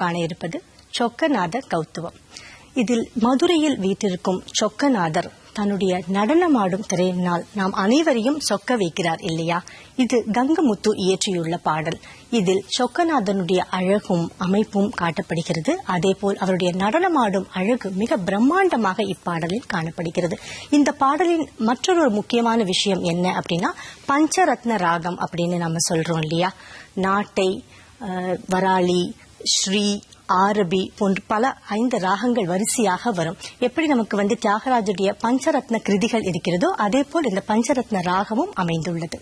காண இருப்பது சொக்கநாதர் கௌத்துவம். இதில் மதுரையில் வீற்றிருக்கும் சொக்கநாதர் தன்னுடைய நடனமாடும் திறனால் நாம் அனைவரையும் சொக்க வைக்கிறார் இல்லையா? இது கங்கமுத்து இயற்றியுள்ள பாடல். இதில் சொக்கநாதனுடைய அழகும் அமைப்பும் காட்டப்படுகிறது. அதேபோல் அவருடைய நடனமாடும் அழகு மிக பிரம்மாண்டமாக இப்பாடலில் காணப்படுகிறது. இந்த பாடலின் மற்றொரு முக்கியமான விஷயம் என்ன அப்படின்னா, பஞ்சரத்ன ராகம் அப்படின்னு நம்ம சொல்றோம் இல்லையா? நாட்டை, வராளி, ஸ்ரீ, ஆரபி போன்ற பல 5 ராகங்கள் வரிசையாக வரும். எப்படி நமக்கு தியாகராஜுடைய பஞ்சரத்ன கிருதிகள் இருக்கிறதோ அதே போல் இந்த பஞ்சரத்ன ராகமும் அமைந்துள்ளது.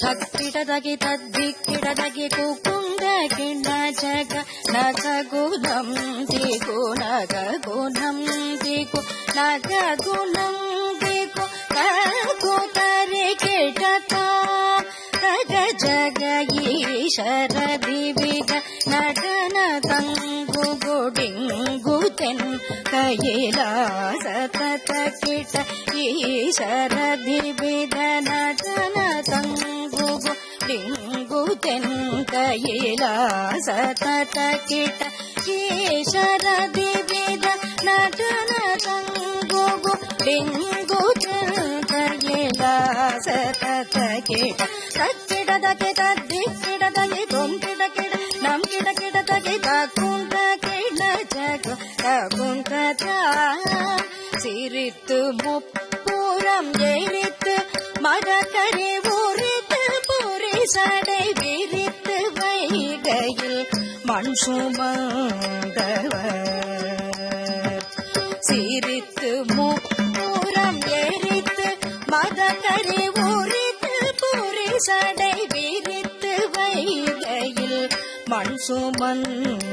ತಕ್ಕಿಡದಗೆ ತದ್ದಿಕ್ಕಿಡದಗೆ ಕುಕುಂದ ಕಿಂಡ ಜಗ ನಗ ಗುಣಂ ದಿಗು ನಗ ಗುಣಂ ದಿಗು ನಗ ಗುಣಂ ದಿಗು ಕಗು ತರೆ ಕೆಡತ ತಗ ಜಗ ಈಶರ ದಿವಿಗ ನಟನ ತಂಗು ಗುಡಿಂಗು ತೆನ್ ಕೈಲಾಸ ತತ ಕಿಟ ಈಶರ ದಿವಿಗ ನಟನ ತಂಗು ಡಿಂಗು ತೆನ್ ಕೈಲಾಸ ತತ ಕಿಟ ಈಶರ ದಿವಿಗ ನಟನ ತಂಗು ಡಿಂಗು ತೆನ್ ಕೈಲಾಸ ತತ ಕಿಟ ತಕ್ಕಿಡದಗೆ ತದ್ದಿಕ್ಕಿಡದಗೆ ತೊಂಕಿಡ ಕಿಡ ನಮ್ ಕಿಡ ಕಿಡದಗೆ ತಕುಂಟ ಕಿಡ ಜಗ ತಕುಂಟ சிரித்து முப்புறம் எரித்து மரக்கரை உரித்து பொறி சடை விரித்து வைகையில் மண் சுமந்தவர். சிரித்து முப்புறம் எரித்து மரக்கரை உரித்து பொறி சடை விரித்து வைகையில் மண் சுமந்த